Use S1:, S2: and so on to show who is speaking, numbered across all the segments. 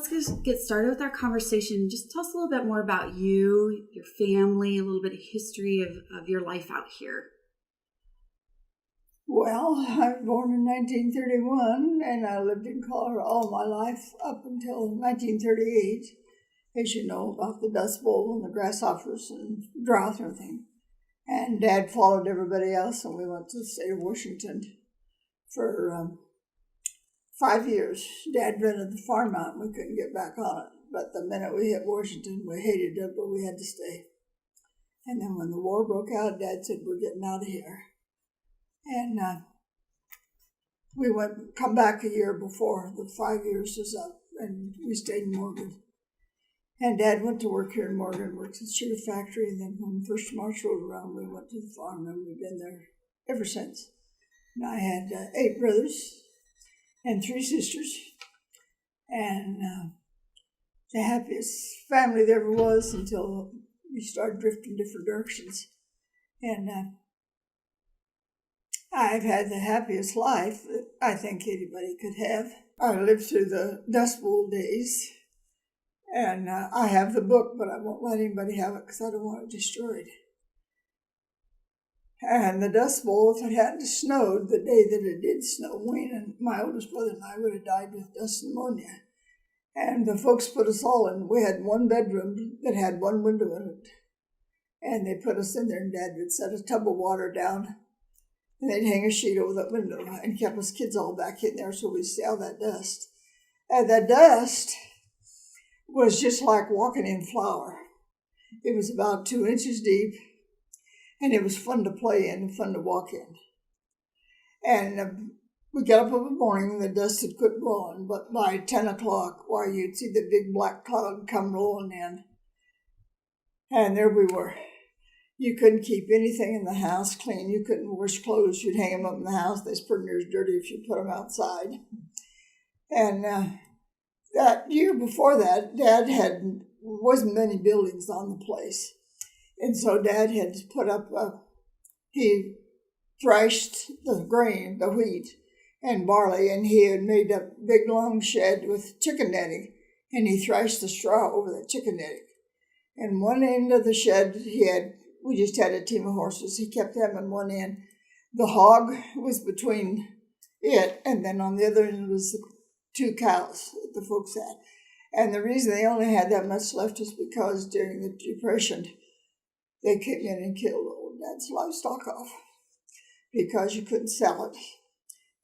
S1: let's just get started with our conversation. Just tell us a little bit more about you, your family, a little bit of history of your life out here.
S2: Well, I was born in 1931, and I lived in Colorado all my life up until 1938, as you know, about the Dust Bowl and the grasshoppers and drought and everything. And Dad followed everybody else, and we went to the state of Washington for 5 years. Dad rented the farm out, and we couldn't get back on it. But the minute we hit Washington, we hated it, but we had to stay. And then when the war broke out, Dad said, "We're getting out of here." And we come back a year before the 5 years was up, and we stayed in Morgan. And Dad went to work here in Morgan, worked at the sugar factory, and then when 1st March rolled around, we went to the farm, and we've been there ever since. And I had 8 brothers and 3 sisters, and the happiest family there ever was until we started drifting different directions. And I've had the happiest life that I think anybody could have. I lived through the Dust Bowl days, and I have the book, but I won't let anybody have it because I don't want it destroyed. And the Dust Bowl, if it hadn't snowed the day that it did snow, Wayne and my oldest brother and I would have died with dust pneumonia. And the folks put us all in. We had one bedroom that had one window in it. And they put us in there, and Dad would set a tub of water down, and they'd hang a sheet over that window and kept us kids all back in there so we'd see all that dust. And the dust was just like walking in flour. It was about 2 inches deep, and it was fun to play in and fun to walk in. And we got up in the morning, and the dust had quit blowing, but by 10 o'clock, why, you'd see the big black cloud come rolling in. And there we were. You couldn't keep anything in the house clean. You couldn't wash clothes. You'd hang them up in the house. They're pretty near as dirty if you put them outside. And that year before that, Dad wasn't many buildings on the place. And so Dad had put up, he thrashed the grain, the wheat, and barley, and he had made a big long shed with chicken netting, and he thrashed the straw over that chicken netting. And one end of the shed, we just had a team of horses. He kept them in one end. The hog was between it, and then on the other end was the 2 cows that the folks had. And the reason they only had that much left is because during the Depression, they came in and killed old Dad's livestock off because you couldn't sell it.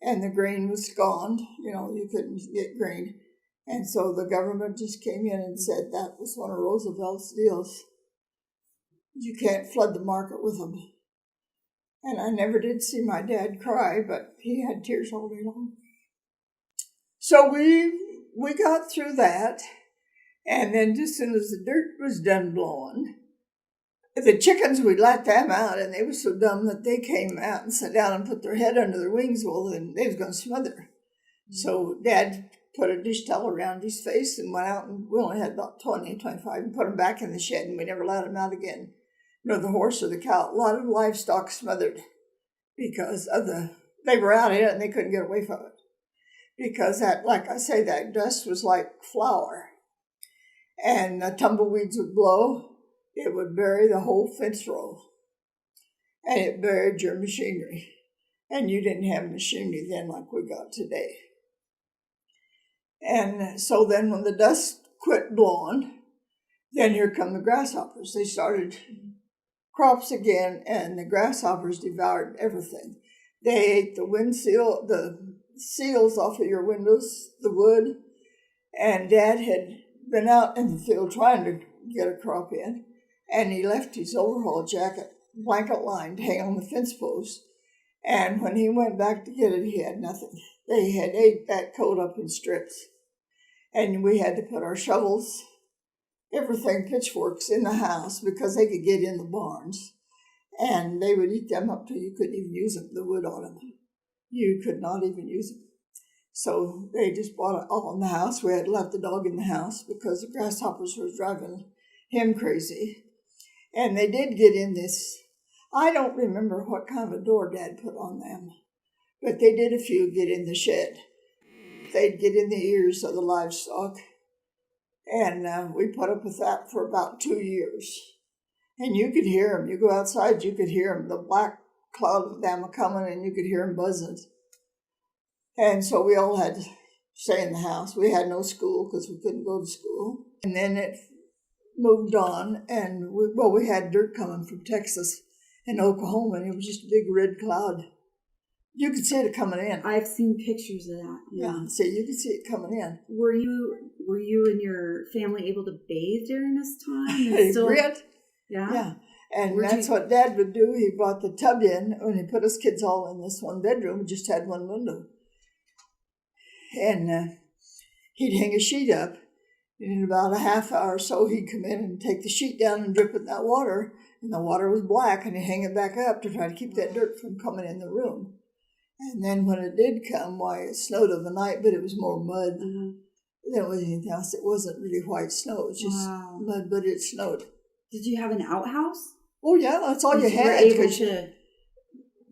S2: And the grain was gone. You couldn't get grain. And so the government just came in and said that was one of Roosevelt's deals. You can't flood the market with them. And I never did see my dad cry, but he had tears all day long. So we got through that, and then just as soon as the dirt was done blowing, the chickens, we let them out, and they were so dumb that they came out and sat down and put their head under their wings. Well, then they was going to smother. So Dad put a dish towel around his face and went out, and we only had about 20, 25, and put them back in the shed, and we never let them out again. The horse or the cow. A lot of livestock smothered because they were out in it and they couldn't get away from it. Because that, like I say, that dust was like flour. And the tumbleweeds would blow, it would bury the whole fence row. And it buried your machinery. And you didn't have machinery then like we got today. And so then when the dust quit blowing, then here come the grasshoppers. They started crops again, and the grasshoppers devoured everything. They ate the seals off of your windows, the wood, and Dad had been out in the field trying to get a crop in, and he left his overhaul jacket, blanket lined, hang on the fence post, and when he went back to get it, he had nothing. They had ate that coat up in strips, and we had to put our shovels, everything, pitchforks in the house because they could get in the barns, and they would eat them up till you couldn't even use them, the wood on them. You could not even use them. So they just bought it all in the house. We had left the dog in the house because the grasshoppers were driving him crazy. And they did get in this, I don't remember what kind of a door Dad put on them, but they did a few get in the shed. They'd get in the ears of the livestock, And we put up with that for about 2 years. And you could hear them. You go outside, you could hear them. The black cloud of them were coming, and you could hear them buzzing. And so we all had to stay in the house. We had no school because we couldn't go to school. And then it moved on, and we had dirt coming from Texas and Oklahoma, and it was just a big red cloud. You could see it coming in.
S1: I've seen pictures of that.
S2: Yeah, so you could see it coming in.
S1: Were you and your family able to bathe during this time?
S2: Grit.
S1: Yeah.
S2: Yeah. And that's what Dad would do. He brought the tub in when he put us kids all in this one bedroom. We just had one window. And he'd hang a sheet up. And in about a half hour or so, he'd come in and take the sheet down and drip it in that water. And the water was black, and he'd hang it back up to try to keep that dirt from coming in the room. And then when it did come, why, it snowed overnight, but it was more mud. There wasn't anything else. It wasn't really white snow. It was just mud, but it snowed.
S1: Did you have an outhouse?
S2: Oh, yeah, that's all you had.
S1: You were able to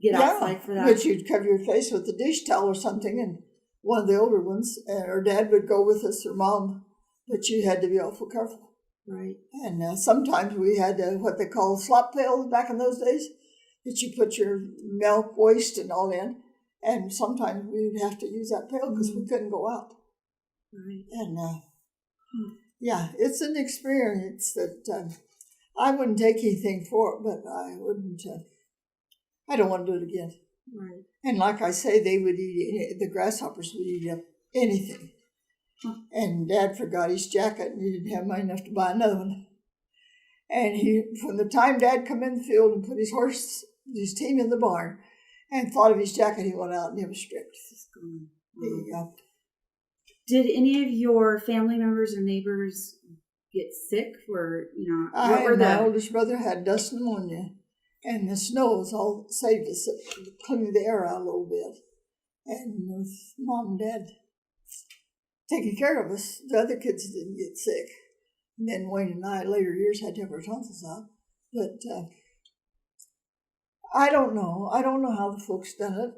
S1: get outside for that?
S2: But you'd cover your face with a dish towel or something, and one of the older ones, or Dad would go with us, or Mom, but you had to be awful careful.
S1: Right.
S2: And sometimes we had what they call slop pails back in those days, that you put your milk, waste, and all in, and sometimes we would have to use that pail because we couldn't go out.
S1: Right.
S2: And, yeah, it's an experience that... I wouldn't take anything for it, but I wouldn't. I don't want to do it again.
S1: Right.
S2: And like I say, they would the grasshoppers would eat up anything. And Dad forgot his jacket, and he didn't have money enough to buy another one. And from the time Dad come in the field and put his team in the barn, and thought of his jacket, he went out and it was stripped.
S1: It's gone.
S2: There you go.
S1: Did any of your family members or neighbors get sick?
S2: My oldest brother had dust pneumonia, and the snow was all saved us, cleaning the air out a little bit. And with Mom and Dad taking care of us, the other kids didn't get sick. And then Wayne and I, later years, had to have our tonsils out. But I don't know. I don't know how the folks done it.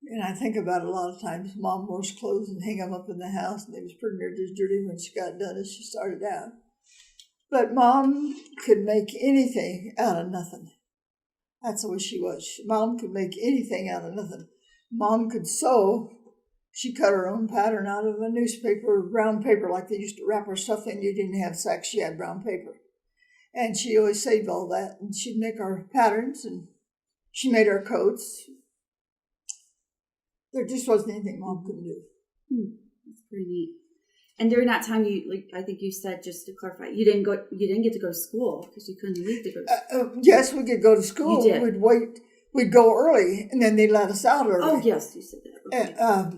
S2: And I think about it a lot of times. Mom washed clothes and hang them up in the house, and they was pretty near as dirty when she got done as she started out. But Mom could make anything out of nothing. That's the way she was. Mom could make anything out of nothing. Mom could sew. She cut her own pattern out of a newspaper, brown paper, like they used to wrap her stuff in. You didn't have sacks, she had brown paper. And she always saved all that. And she'd make our patterns, and she made our coats. There just wasn't anything Mom couldn't do.
S1: That's pretty neat. And during that time, I think you said, just to clarify, you didn't get to go to school because you couldn't leave to go to school.
S2: Yes, we could go to school.
S1: You did.
S2: We'd go early, and then they'd let us out early.
S1: Oh, yes, you said that. Okay.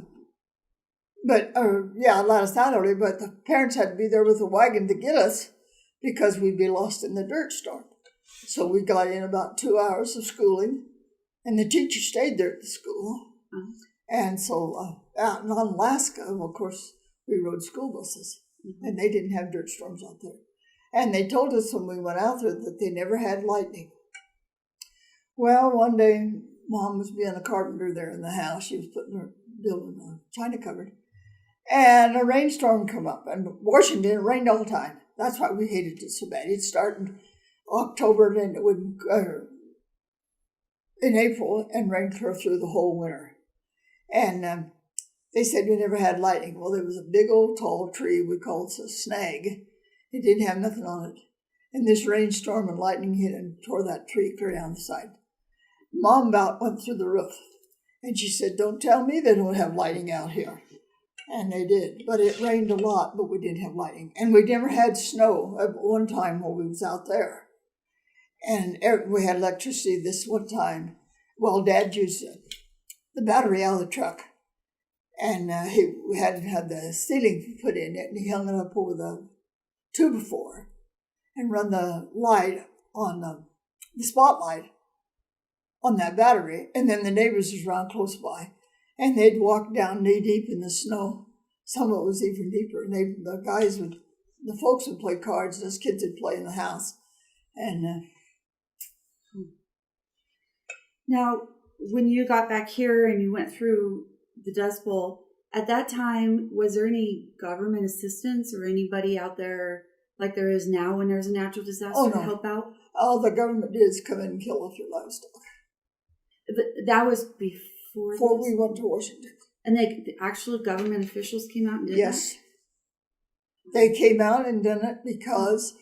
S2: Let us out early, but the parents had to be there with a wagon to get us because we'd be lost in the dirt storm. So we got in about 2 hours of schooling, and the teacher stayed there at the school. Uh-huh. And so out in Onalaska, of course, we rode school buses, and they didn't have dirt storms out there. And they told us when we went out there that they never had lightning. Well, one day, Mom was being a carpenter there in the house. She was building a china cupboard. And a rainstorm come up. And Washington, it rained all the time. That's why we hated it so bad. It'd start in October, and it would in April, and rain clear through the whole winter. And they said we never had lightning. Well, there was a big old tall tree we called a snag. It didn't have nothing on it. And this rainstorm and lightning hit and tore that tree clear down the side. Mom about went through the roof. And she said, "Don't tell me they don't have lightning out here." And they did. But it rained a lot, but we didn't have lightning. And we never had snow at one time while we was out there. And we had electricity this one time. Well, Dad used the battery out of the truck. And we had the ceiling put in it, and he hung it up over the 2x4 and run the light on the spotlight on that battery. And then the neighbors was around close by, and they'd walk down knee deep in the snow. Some of it was even deeper. And the folks would play cards, and us kids would play in the house. And
S1: now, when you got back here and you went through the Dust Bowl, at that time, was there any government assistance or anybody out there like there is now when there's a natural disaster to help out?
S2: All the government did is come in and kill off your livestock.
S1: But that was before
S2: we went to Washington.
S1: And the actual government officials came out and did that?
S2: Yes. They came out and done it because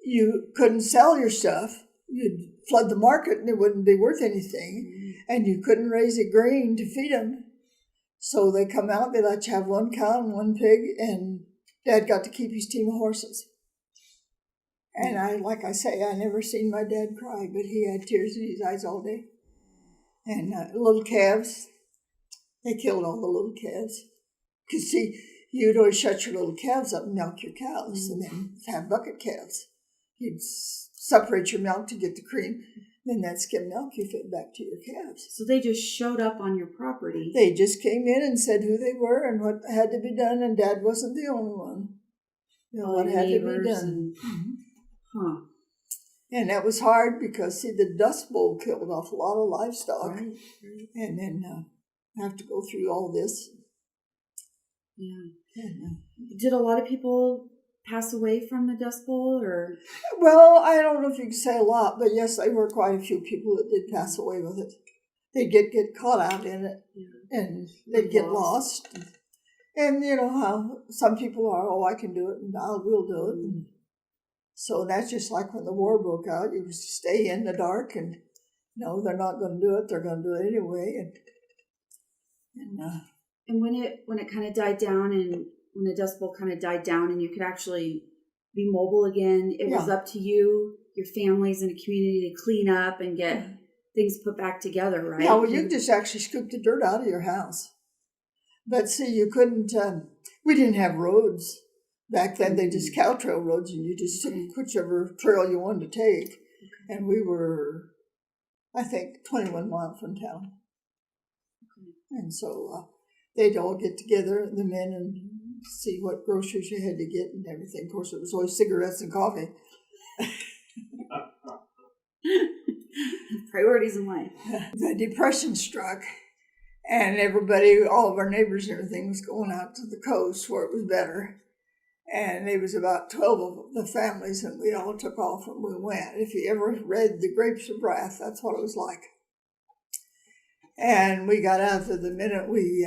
S2: you couldn't sell your stuff. You'd flood the market and it wouldn't be worth anything. Mm-hmm. And you couldn't raise a grain to feed them. So they come out, they let you have one cow and one pig, and Dad got to keep his team of horses. And I never seen my dad cry, but he had tears in his eyes all day. And little calves, they killed all the little calves. Because, see, you'd always shut your little calves up and milk your cows, and then have bucket calves. You'd separate your milk to get the cream. Then that skim milk you fed back to your calves.
S1: So they just showed up on your property.
S2: They just came in and said who they were and what had to be done, and Dad wasn't the only one. What had to be done.
S1: Huh.
S2: And that was hard because, see, the Dust Bowl killed off a lot of livestock.
S1: Right.
S2: And then have to go through all this.
S1: Yeah. Did a lot of people pass away from the Dust Bowl, or?
S2: Well, I don't know if you can say a lot, but yes, there were quite a few people that did pass away with it. They'd get caught out in it, and they'd get lost. And you know how some people are, oh, I can do it, and I will do it. And so that's just like when the war broke out, you just stay in the dark, and no, they're not going to do it, they're going to do it anyway.
S1: And when it kind of died down, and when the Dust Bowl kind of died down and you could actually be mobile again, it was up to you, your families, and the community to clean up and get things put back together, right?
S2: Yeah, well, you just actually scoop the dirt out of your house. But see, you couldn't, we didn't have roads. Back then, they just cow trail roads, and you just took whichever trail you wanted to take. Okay. And we were, I think, 21 miles from town. Okay. And so they'd all get together, the men, and see what groceries you had to get and everything. Of course, it was always cigarettes and coffee.
S1: Priorities in life.
S2: The Depression struck, and everybody, all of our neighbors and everything was going out to the coast where it was better. And there was about 12 of the families, and we all took off and we went. If you ever read The Grapes of Wrath, that's what it was like. And we got out there the minute we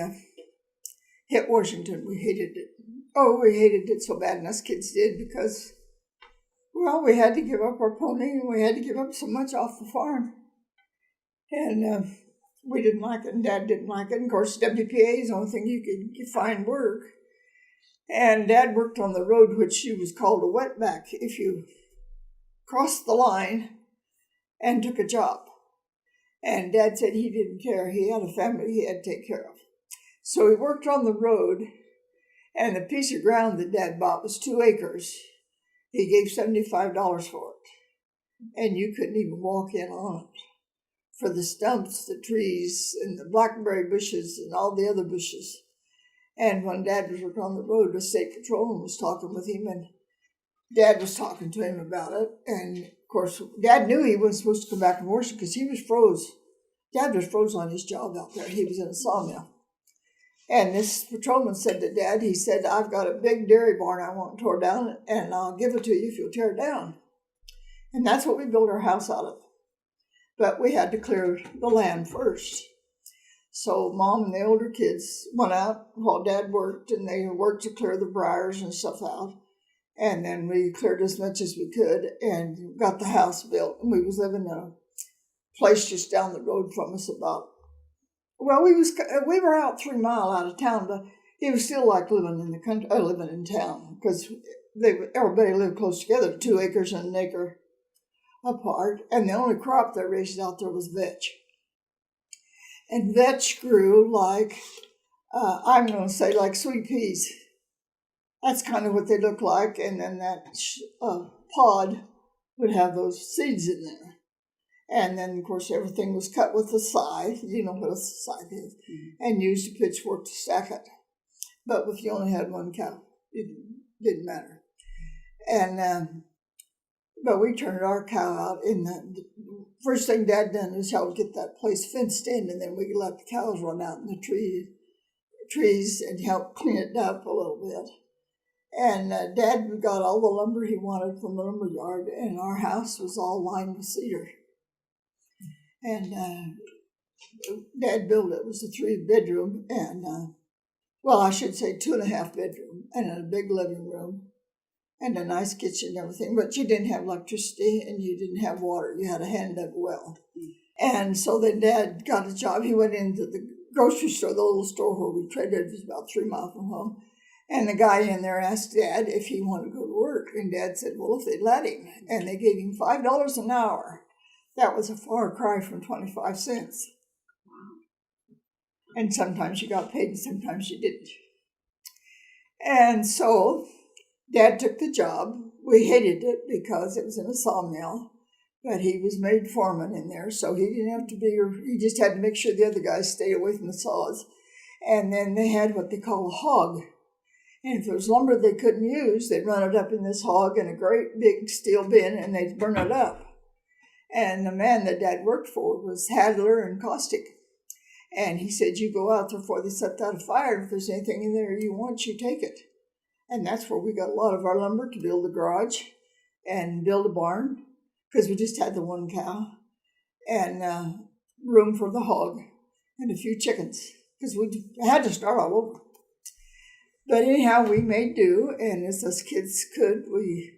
S2: hit Washington. We hated it. Oh, we hated it so bad, and us kids did, because, well, we had to give up our pony, and we had to give up so much off the farm. And we didn't like it, and Dad didn't like it. And of course, WPA is the only thing you could find work. And Dad worked on the road, which was called a wetback, if you crossed the line and took a job. And Dad said he didn't care. He had a family he had to take care of. So he worked on the road, and the piece of ground that Dad bought was 2 acres. He gave $75 for it. And you couldn't even walk in on it. For the stumps, the trees, and the blackberry bushes, and all the other bushes. And when Dad was working on the road, the state patrolman was talking with him, and Dad was talking to him about it. And, of course, Dad knew he wasn't supposed to come back to Washington because he was froze. Dad was froze on his job out there. He was in a sawmill. And this patrolman said to Dad, he said, I've got a big dairy barn I want tore down, and I'll give it to you if you'll tear it down. And that's what we built our house out of. But we had to clear the land first. So Mom and the older kids went out while Dad worked, and they worked to clear the briars and stuff out. And then we cleared as much as we could and got the house built. And we was living in a place just down the road from us about, well, we were out 3 miles out of town, but it was still like living in the country, living in town, because everybody lived close together, 2 acres and 1 acre apart. And the only crop they raised out there was vetch. And vetch grew like, I'm going to say like sweet peas. That's kind of what they look like. And then that pod would have those seeds in there. And then, of course, everything was cut with a scythe. You know what a scythe is. Mm-hmm. And used a pitchfork to stack it. But if you only had 1 cow, it didn't matter. And but we turned our cow out in the first thing Dad done is help get that place fenced in, and then we let the cows run out in the tree trees and help clean it up a little bit. And Dad got all the lumber he wanted from the lumber yard, and our house was all lined with cedar. And Dad built it. It was a 3-bedroom, and well, I should say 2.5 bedroom, and a big living room, and a nice kitchen and everything. But you didn't have electricity, and you didn't have water. You had a hand-dug well. And so then Dad got a job. He went into the grocery store, the little store where we traded. It was about 3 miles from home. And the guy in there asked Dad if he wanted to go to work. And Dad said, well, if they'd let him. And they gave him $5 an hour. That was a far cry from 25 cents. And sometimes you got paid and sometimes you didn't. And so Dad took the job. We hated it because it was in a sawmill. But he was made foreman in there, so he didn't have to be, he just had to make sure the other guys stayed away from the saws. And then they had what they call a hog. And if there was lumber they couldn't use, they'd run it up in this hog in a great big steel bin, and they'd burn it up. And the man that Dad worked for was Hadler and Caustic. And he said, you go out there before they set that afire. If there's anything in there you want, you take it. And that's where we got a lot of our lumber to build a garage and build a barn, because we just had the 1 cow, and room for the hog, and a few chickens, because we had to start all over. But anyhow, we made do, and as us kids could, we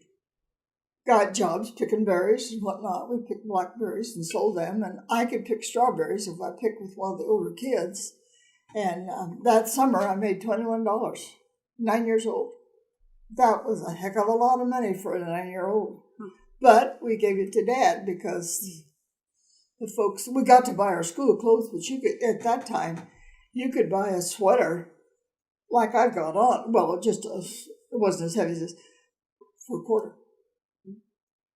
S2: got jobs picking berries and whatnot. We picked blackberries and sold them, and I could pick strawberries if I picked with one of the older kids. And that summer, I made $21, 9 years old. That was a heck of a lot of money for a 9-year-old. But we gave it to Dad because the folks, we got to buy our school clothes, but you could, at that time, you could buy a sweater like I've got on. Well, it wasn't as heavy as this, for a quarter.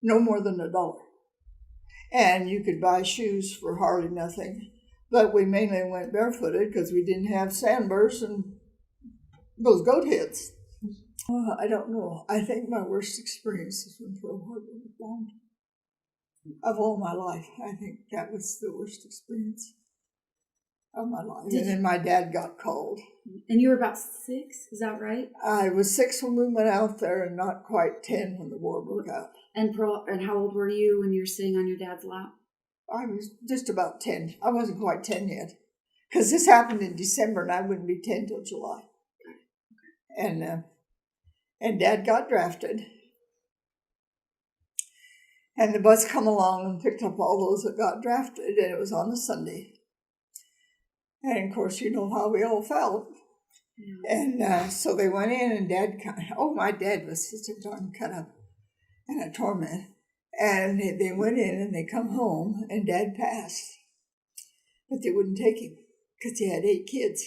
S2: No more than $1. And you could buy shoes for hardly nothing. But we mainly went barefooted because we didn't have sandburrs and those goat heads. I don't know. I think my worst experience is when Pearl Harbor was bombed. Of all my life, I think that was the worst experience of my life. And then my dad got called.
S1: And you were about 6, is that right?
S2: I was 6 when we went out there, and not quite 10 when the war broke out.
S1: And how old were you when you were sitting on your dad's lap?
S2: I was just about 10. I wasn't quite 10 yet, because this happened in December, and I wouldn't be 10 till July. And Dad got drafted. And the bus come along and picked up all those that got drafted, and it was on a Sunday. And of course, you know how we all felt. Yeah. And so they went in, and Dad, my dad was such a darn cut up and a torment. And they went in, and they come home, and Dad passed. But they wouldn't take him, because he had 8 kids.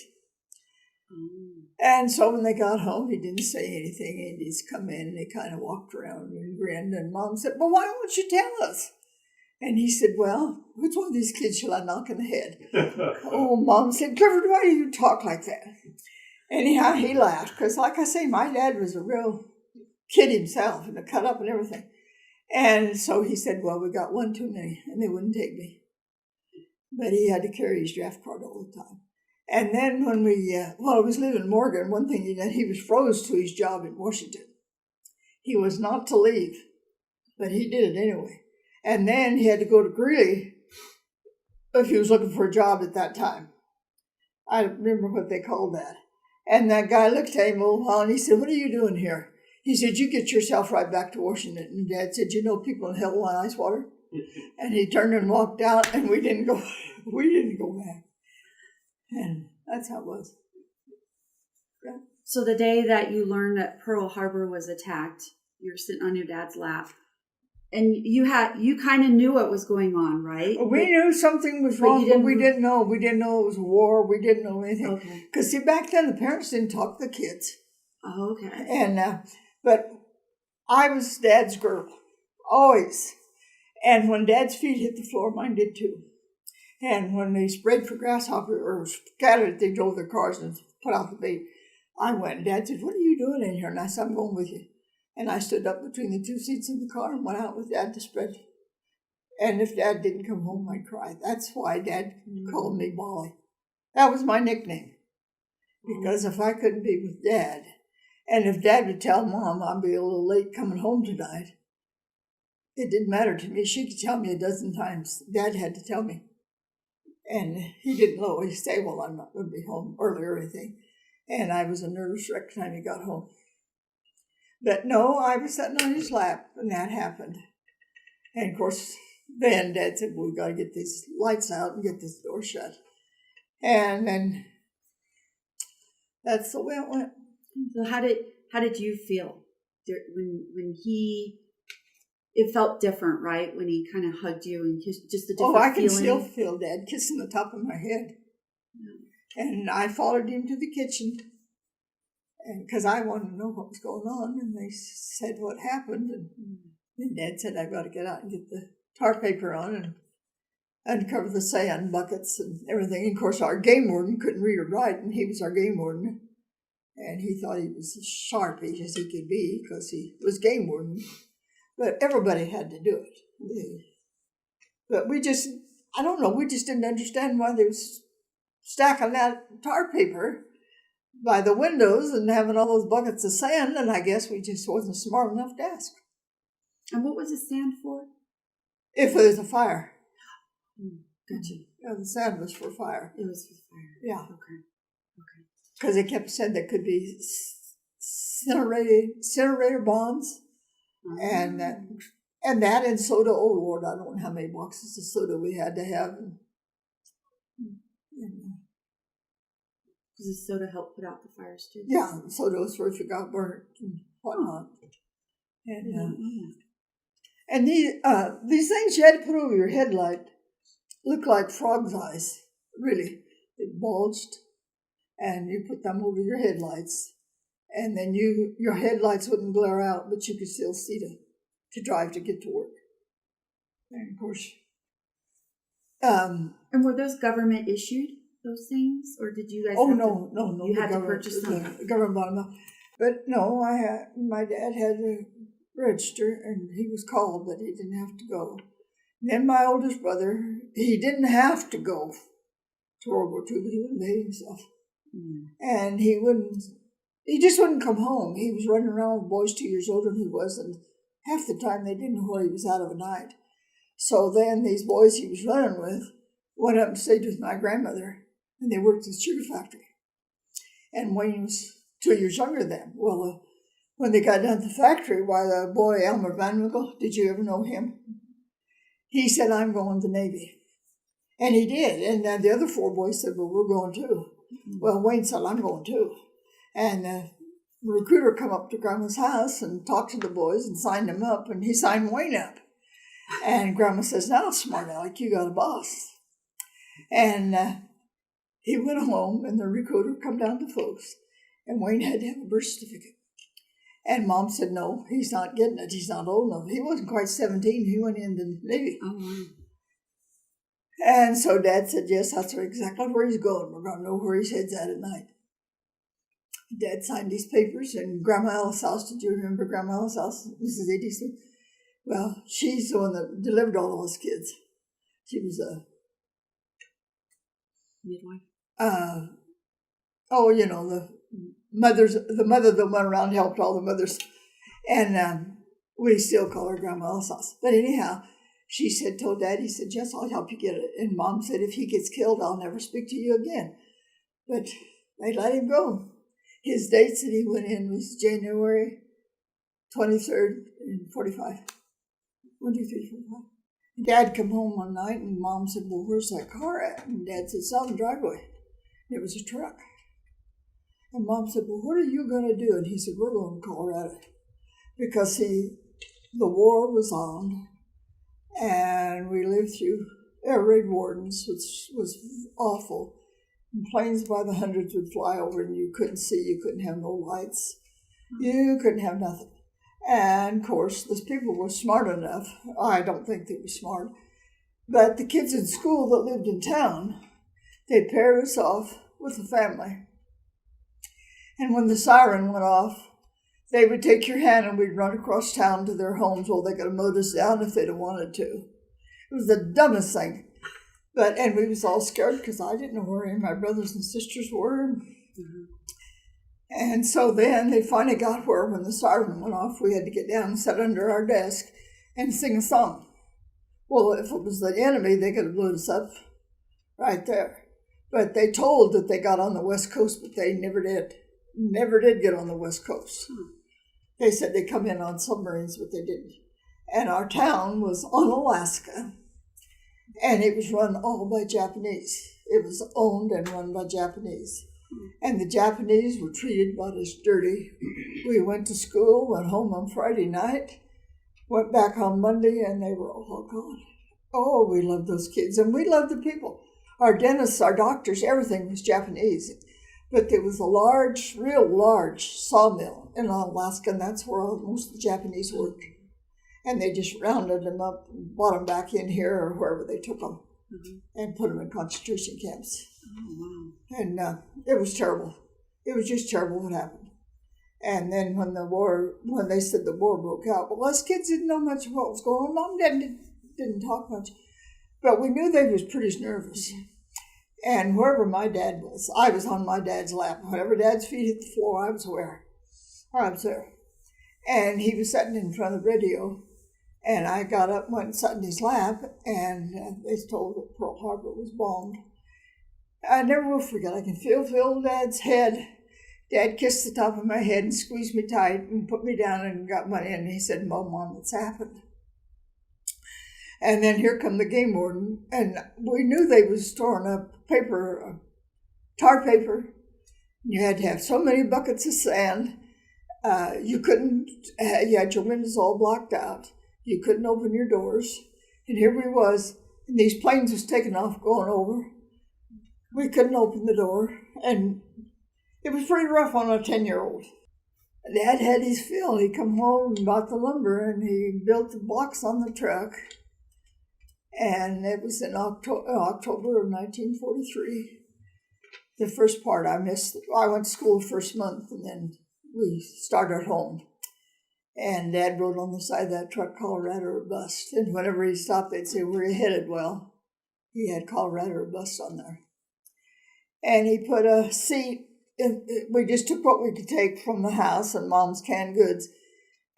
S2: And so when they got home, he didn't say anything. Indians come in, and they kind of walked around and grinned. And Mom said, well, why won't you tell us? And he said, well, which one of these kids shall I knock in the head? Oh, Mom said, Clifford, why do you talk like that? Anyhow, he laughed, because like I say, my dad was a real kid himself, and a cut up and everything. And so he said, well, we got one too many, and they wouldn't take me. But he had to carry his draft card all the time. And then when I was living in Morgan, one thing he was froze to his job in Washington. He was not to leave, but he did it anyway. And then he had to go to Greeley if he was looking for a job at that time. I don't remember what they called that. And that guy looked at him a little while, and he said, what are you doing here? He said, you get yourself right back to Washington. And Dad said, you know people in hell want ice water? And he turned and walked out, and we didn't go back. And that's how it was. Yeah.
S1: So the day that you learned that Pearl Harbor was attacked, you were sitting on your dad's lap, and you kind of knew what was going on, right?
S2: We knew something was wrong, but we didn't know. We didn't know it was a war. We didn't know anything.
S1: Okay.
S2: Because see, back then the parents didn't talk to the kids.
S1: Oh, okay.
S2: And but I was Dad's girl, always. And when Dad's feet hit the floor, mine did too. And when they sprayed for grasshopper or scattered, they drove their cars and put out the bait. I went, and Dad said, what are you doing in here? And I said, I'm going with you. And I stood up between the 2 seats in the car and went out with Dad to spread. And if Dad didn't come home, I'd cry. That's why Dad called me Molly. That was my nickname. because if I couldn't be with Dad, and if Dad would tell Mom I'd be a little late coming home tonight, it didn't matter to me. She could tell me a dozen times. Dad had to tell me. And he didn't always say, well, I'm not going to be home early or anything. And I was a nervous wreck the time he got home. But no, I was sitting on his lap when that happened. And of course, then Dad said, well, we got to get these lights out and get this door shut. And then that's the way it went.
S1: So how did you feel when he? It felt different, right? When he kind of hugged you and kissed, just a different feeling.
S2: Oh, I can still feel Dad kissing the top of my head. Yeah. And I followed him to the kitchen, and because I wanted to know what was going on, and they said what happened, and then Dad said, I've got to get out and get the tar paper on and uncover the sand buckets and everything. And of course, our game warden couldn't read or write, and he was our game warden. And he thought he was as sharp as he could be because he was game warden. But everybody had to do it. But we just, I don't know, we just didn't understand why they was stacking that tar paper by the windows and having all those buckets of sand, and I guess we just wasn't smart enough to ask.
S1: And what was the sand for?
S2: If there was a fire.
S1: Gotcha.
S2: Yeah, the sand was for fire.
S1: It was for fire.
S2: Yeah.
S1: Okay.
S2: Because they kept saying there could be incinerator bombs. And that and soda, oh Lord, I don't know how many boxes of soda we had to have.
S1: Does the soda help put out the fires too?
S2: Yeah, soda was for if you got burnt and whatnot. And these things you had to put over your headlight looked like frog's eyes, really. It bulged, and you put them over your headlights. And then your headlights wouldn't glare out, but you could still see to drive to get to work. And of course.
S1: And were those government issued, those things? Or did you guys
S2: no.
S1: You had to purchase them?
S2: The government bought them. But no, my dad had to register, and he was called, but he didn't have to go. And then my oldest brother, he didn't have to go to World War II, but he wouldn't behave himself. And he just wouldn't come home. He was running around with boys 2 years older than he was, and half the time they didn't know where he was out of a night. So then these boys he was running with went up and stayed with my grandmother, and they worked at the sugar factory. And Wayne was 2 years younger than them. Well, when they got down to the factory, why the boy Elmer Van Winkle, did you ever know him? He said, I'm going to the Navy. And he did. And the other four boys said, well, we're going too. Well, Wayne said, I'm going too. And the recruiter come up to Grandma's house and talked to the boys and signed them up, and he signed Wayne up. And Grandma says, now, smart Alec, you got a boss. And he went home, and the recruiter come down to folks, and Wayne had to have a birth certificate. And Mom said, no, he's not getting it. He's not old enough. He wasn't quite 17. He went in the Navy.
S1: Oh, wow.
S2: And so Dad said, yes, that's exactly where he's going. We're going to know where his head's at night. Dad signed these papers, and Grandma Alice House, did you remember Grandma Alice House, Mrs. Edison? Well, she's the one that delivered all those kids. She was a
S1: midwife.
S2: The mother that went around and helped all the mothers. And we still call her Grandma Alice House. But anyhow, she said, told Dad, he said, yes, I'll help you get it. And Mom said, if he gets killed, I'll never speak to you again. But they let him go. His dates that he went in was January 23rd in 45. 1, 2, 3, 4, 5. Dad come home one night, and Mom said, well, where's that car at? And Dad said, it's on the driveway. It was a truck. And Mom said, well, what are you going to do? And he said, we're going to Colorado. Because, the war was on, and we lived through air raid wardens, which was awful. And planes by the hundreds would fly over, and you couldn't see, you couldn't have no lights. You couldn't have nothing. And, of course, those people were smart enough. I don't think they were smart. But the kids in school that lived in town, they'd pair us off with the family. And when the siren went off, they would take your hand and we'd run across town to their homes. Well, they could have mowed us down if they'd have wanted to. It was the dumbest thing. And we was all scared because I didn't know where any of my brothers and sisters were. And And so then they finally got where when the siren went off, we had to get down and sit under our desk and sing a song. Well, if it was the enemy, they could have blew us up right there. But they told that they got on the West Coast, but they never did. Never did get on the West Coast. They said they come in on submarines, but they didn't. And our town was Onalaska, and it was run all by Japanese. It was owned and run by Japanese. And the Japanese were treated about as dirty. We went to school, went home on Friday night, went back on Monday, and they were all gone. Oh, we loved those kids, and we loved the people. Our dentists, our doctors, everything was Japanese. But there was a large, real large sawmill in Alaska, and that's where most of the Japanese worked. And they just rounded them up and brought them back in here or wherever they took them and put them in concentration camps.
S1: Oh, wow.
S2: And it was terrible. It was just terrible what happened. And then when they said the war broke out, well, us kids didn't know much of what was going on. Mom and Dad didn't talk much. But we knew they was pretty nervous. And wherever my dad was, I was on my dad's lap. Whenever Dad's feet hit the floor, I was there. And he was sitting in front of the radio. And I got up and went and sat in his lap. And they told that Pearl Harbor was bombed. I never will forget. I can feel Dad's head. Dad kissed the top of my head and squeezed me tight and put me down and got my in. He said, Mom, it's happened. And then here come the game warden. And we knew they was storing up paper, tar paper. You had to have so many buckets of sand. You had your windows all blocked out. You couldn't open your doors. And here we was, and these planes was taking off going over. We couldn't open the door. And it was pretty rough on a 10-year-old. Dad had his fill. He come home and bought the lumber, and he built the blocks on the truck. And it was in October of 1943. The first part I missed. I went to school the first month, and then we started home. And Dad wrote on the side of that truck, Colorado or bust. And whenever he stopped, they'd say, where are you headed? Well, he had Colorado or bust on there. And he put a seat. We just took what we could take from the house and Mom's canned goods.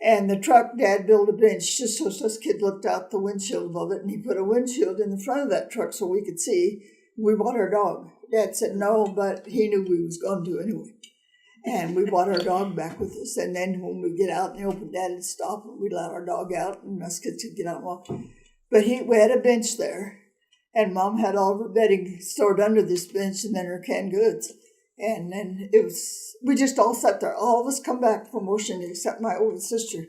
S2: And the truck, Dad built a bench just so this kid looked out the windshield above it. And he put a windshield in the front of that truck so we could see. We bought our dog. Dad said no, but he knew we was going to anyway. And we brought our dog back with us. And then when we get out in the open, Dad would stop and we'd let our dog out and us kids could get out and walk. But we had a bench there. And Mom had all of her bedding stored under this bench and then her canned goods. And then we just all sat there. All of us come back from Washington except my older sister.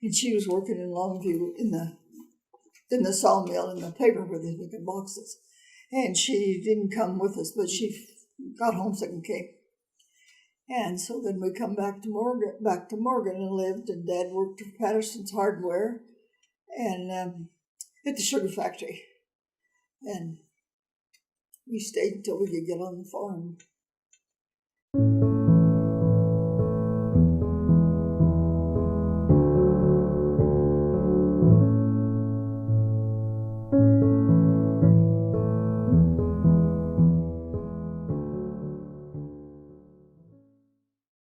S2: And she was working in Longview in the sawmill in the paper where they make boxes. And she didn't come with us, but she got homesick and came. And so then we come back to Morgan and lived, and Dad worked for Patterson's Hardware and at the sugar factory. And we stayed until we could get on the farm.